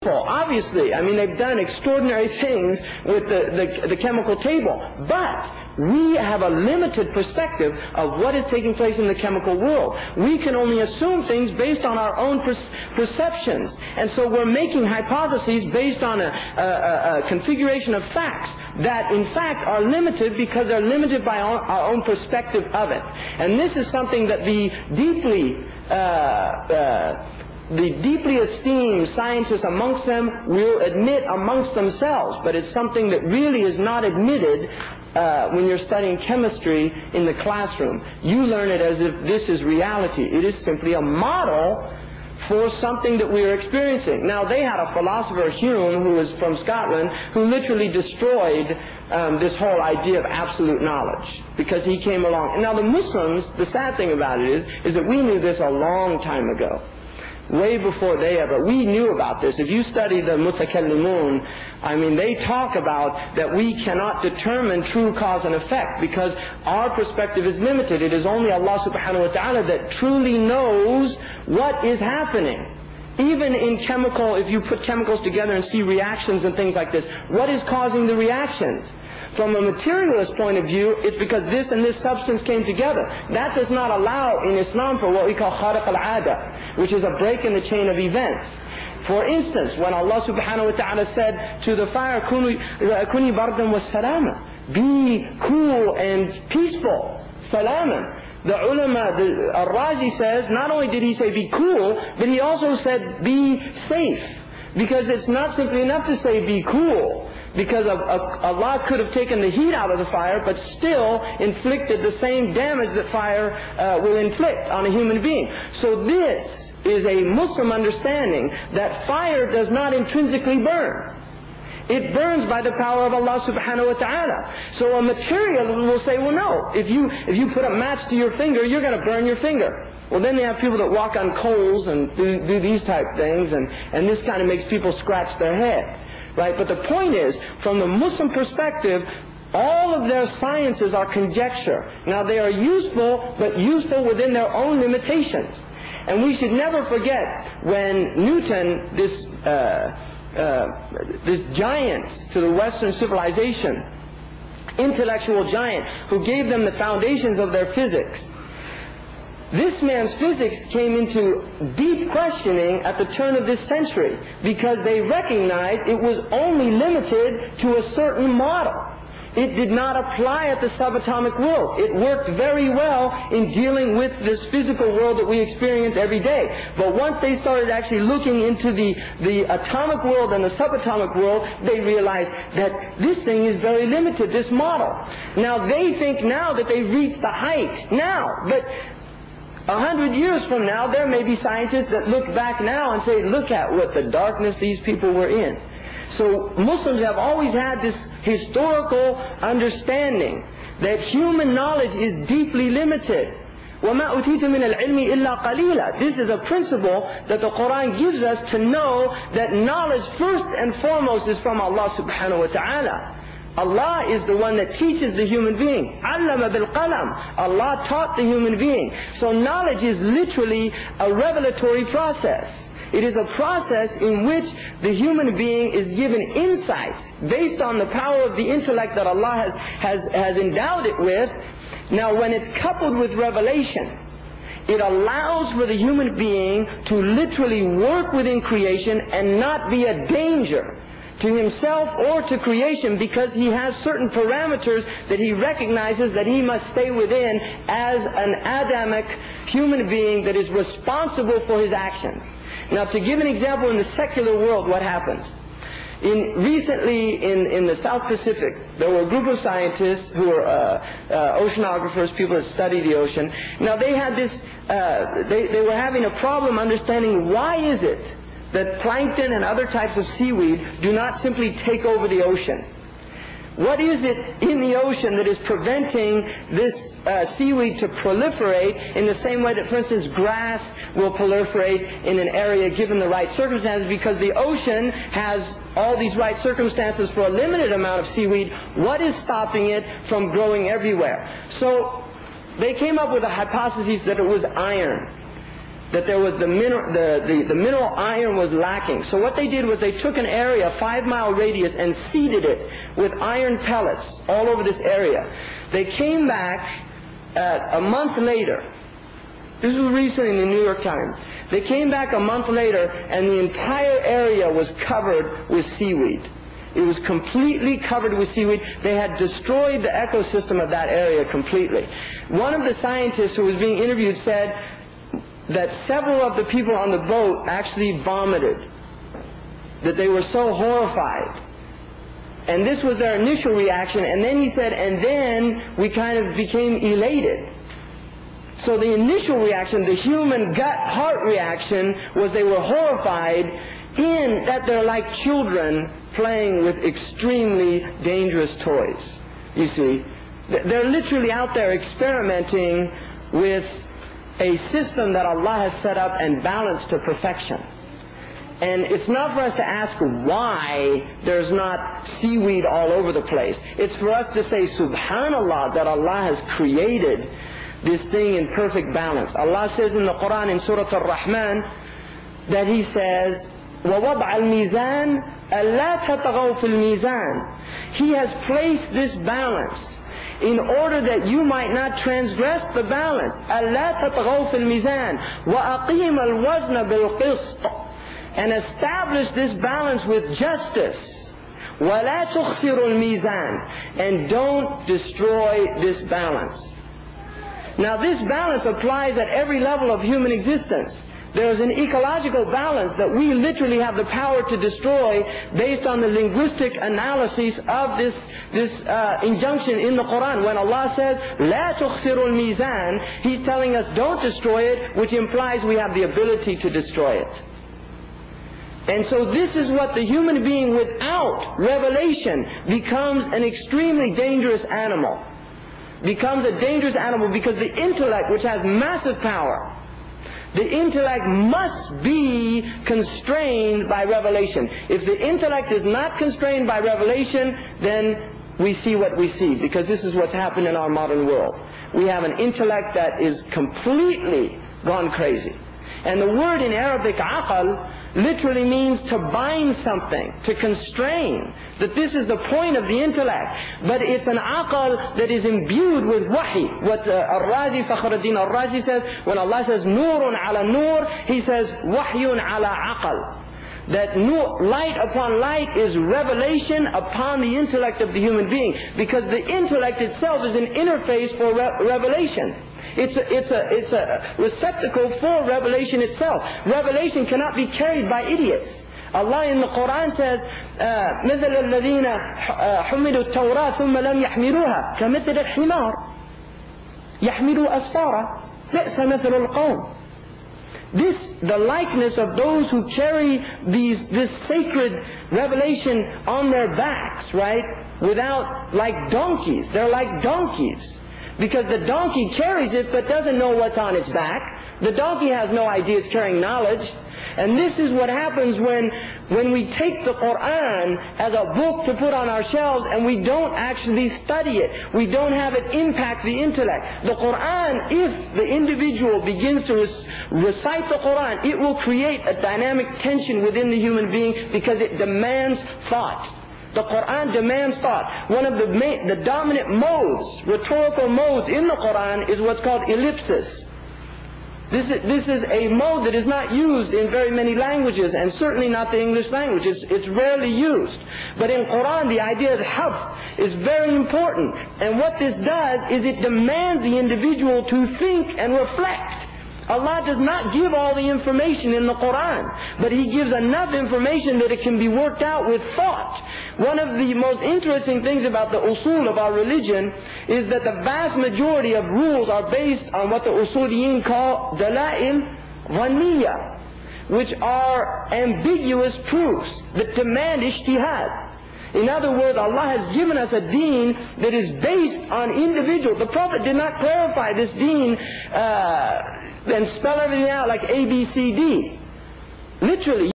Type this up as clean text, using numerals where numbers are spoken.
Obviously, I mean, they've done extraordinary things with the chemical table, but we have a limited perspective of what is taking place in the chemical world. We can only assume things based on our own perceptions, and so we're making hypotheses based on a configuration of facts that in fact are limited because they're limited by our own perspective of it. And this is something that the deeply esteemed scientists amongst them will admit amongst themselves, but it's something that really is not admitted when you're studying chemistry in the classroom. You learn it as if this is reality. It is simply a model for something that we are experiencing. Now, they had a philosopher, Hume, who was from Scotland, who literally destroyed this whole idea of absolute knowledge, because he came along. And now the Muslims, the sad thing about it is that we knew this a long time ago. Way before they ever. We knew about this. If you study the Mutakallimun, I mean, they talk about that we cannot determine true cause and effect because our perspective is limited. It is only Allah subhanahu wa ta'ala that truly knows what is happening. Even in chemical, if you put chemicals together and see reactions and things like this, what is causing the reactions? From a materialist point of view, it's because this and this substance came together. That does not allow in Islam for what we call kharq al-'ada, which is a break in the chain of events. For instance, when Allah subhanahu wa ta'ala said to the fire, kuni bardan wa salama, be cool and peaceful, salaman. The ulama, Al-Razi says, not only did he say be cool, but he also said be safe. Because it's not simply enough to say be cool. Because Allah could have taken the heat out of the fire, but still inflicted the same damage that fire will inflict on a human being. So this is a Muslim understanding that fire does not intrinsically burn. It burns by the power of Allah subhanahu wa ta'ala. So a materialist will say, well, no, if you put a match to your finger, you're going to burn your finger. Well, then they have people that walk on coals and do these type things, and this kind of makes people scratch their head. Right? But the point is, from the Muslim perspective, all of their sciences are conjecture. Now, they are useful, but useful within their own limitations. And we should never forget when Newton, this giant to the Western civilization, intellectual giant, who gave them the foundations of their physics, this man's physics came into deep questioning at the turn of this century because they recognized it was only limited to a certain model. It did not apply at the subatomic world. It worked very well in dealing with this physical world that we experience every day. But once they started actually looking into the atomic world and the subatomic world, they realized that this thing is very limited, this model. Now, they think now that they've reached the height now, but 100 years from now, there may be scientists that look back now and say, look at what the darkness these people were in. So Muslims have always had this historical understanding that human knowledge is deeply limited. وَمَا أُوتِيتُ مِنَ الْعِلْمِ إِلَّا قَلِيلًا. This is a principle that the Quran gives us to know that knowledge first and foremost is from Allah subhanahu wa ta'ala. Allah is the one that teaches the human being. عَلَّمَ بِالْقَلَمِ. Allah taught the human being. So knowledge is literally a revelatory process. It is a process in which the human being is given insights based on the power of the intellect that Allah has endowed it with. Now, when it's coupled with revelation, it allows for the human being to literally work within creation and not be a danger to himself or to creation, because he has certain parameters that he recognizes that he must stay within as an Adamic human being that is responsible for his actions. Now, to give an example in the secular world, what happens? Recently in the South Pacific, there were a group of scientists who were oceanographers, people that study the ocean. Now, they had this, they were having a problem understanding why is it that plankton and other types of seaweed do not simply take over the ocean. What is it in the ocean that is preventing this seaweed to proliferate in the same way that, for instance, grass will proliferate in an area given the right circumstances? Because the ocean has all these right circumstances for a limited amount of seaweed. What is stopping it from growing everywhere? So they came up with a hypothesis that it was iron. that there was the mineral iron was lacking. So what they did was they took an area, a 5-mile radius, and seeded it with iron pellets all over this area. They came back a month later. This was recent in the New York Times. They came back a month later, and the entire area was covered with seaweed. It was completely covered with seaweed. They had destroyed the ecosystem of that area completely. One of the scientists who was being interviewed said that several of the people on the boat actually vomited, that they were so horrified. And this was their initial reaction, and then he said, and then we kind of became elated. So the initial reaction, the human gut-heart reaction, was they were horrified in that they're like children playing with extremely dangerous toys. You see, they're literally out there experimenting with a system that Allah has set up and balanced to perfection. And it's not for us to ask why there's not seaweed all over the place. It's for us to say, Subhanallah, that Allah has created this thing in perfect balance. Allah says in the Quran in Surah Ar-Rahman that He says, وَوَضْعَ الْمِيزَانِ أَلَّا تَطْغَوْا فِي الْمِيزَانِ. He has placed this balance in order that you might not transgress the balance. أَلَّا تَطْغَوْا فِي الْمِيزَانِ وَأَقِيمَ الْوَزْنَ بِالْقِسْطِ. And establish this balance with justice. وَلَا تُخْسِرُوا الْمِيزَانِ. And don't destroy this balance. Now this balance applies at every level of human existence. There is an ecological balance that we literally have the power to destroy based on the linguistic analysis of this injunction in the Quran. When Allah says, لا تخسروا الميزان, He's telling us don't destroy it, which implies we have the ability to destroy it. And so this is what the human being without revelation becomes an extremely dangerous animal. Becomes a dangerous animal because the intellect, which has massive power, the intellect must be constrained by revelation. If the intellect is not constrained by revelation, then we see what we see, because this is what's happened in our modern world. We have an intellect that is completely gone crazy. And the word in Arabic, aqal, literally means to bind something, to constrain, that this is the point of the intellect. But it's an aqal that is imbued with wahi. What Al-Razi, Fakhruddin Al-Razi says, when Allah says nurun ala nur, He says wahyun ala aqal. That light upon light is revelation upon the intellect of the human being, because the intellect itself is an interface for revelation. It's a receptacle for revelation itself. Revelation cannot be carried by idiots. Allah in the Quran says, مثل الذين حملوا التوراة ثم لم يحملوها كمثل الحمار يحمل أسفارا بئس مثل القوم. The likeness of those who carry this sacred revelation on their backs, right? Like donkeys. They're like donkeys. Because the donkey carries it but doesn't know what's on its back. The donkey has no idea it's carrying knowledge. And this is what happens when we take the Quran as a book to put on our shelves and we don't actually study it. We don't have it impact the intellect. The Quran, if the individual begins to recite the Quran, it will create a dynamic tension within the human being, because it demands thought. The Quran demands thought. One of the dominant modes, rhetorical modes in the Quran, is what's called ellipsis. This is a mode that is not used in very many languages, and certainly not the English language. It's rarely used. But in Quran, the idea of harf is very important. And what this does is it demands the individual to think and reflect. Allah does not give all the information in the Quran, but He gives enough information that it can be worked out with thought. One of the most interesting things about the usul of our religion is that the vast majority of rules are based on what the usuliyin call dalail dhanniya, which are ambiguous proofs that demand ijtihad. In other words, Allah has given us a deen that is based on individual. The Prophet did not clarify this deen and spell everything out like A, B, C, D. Literally.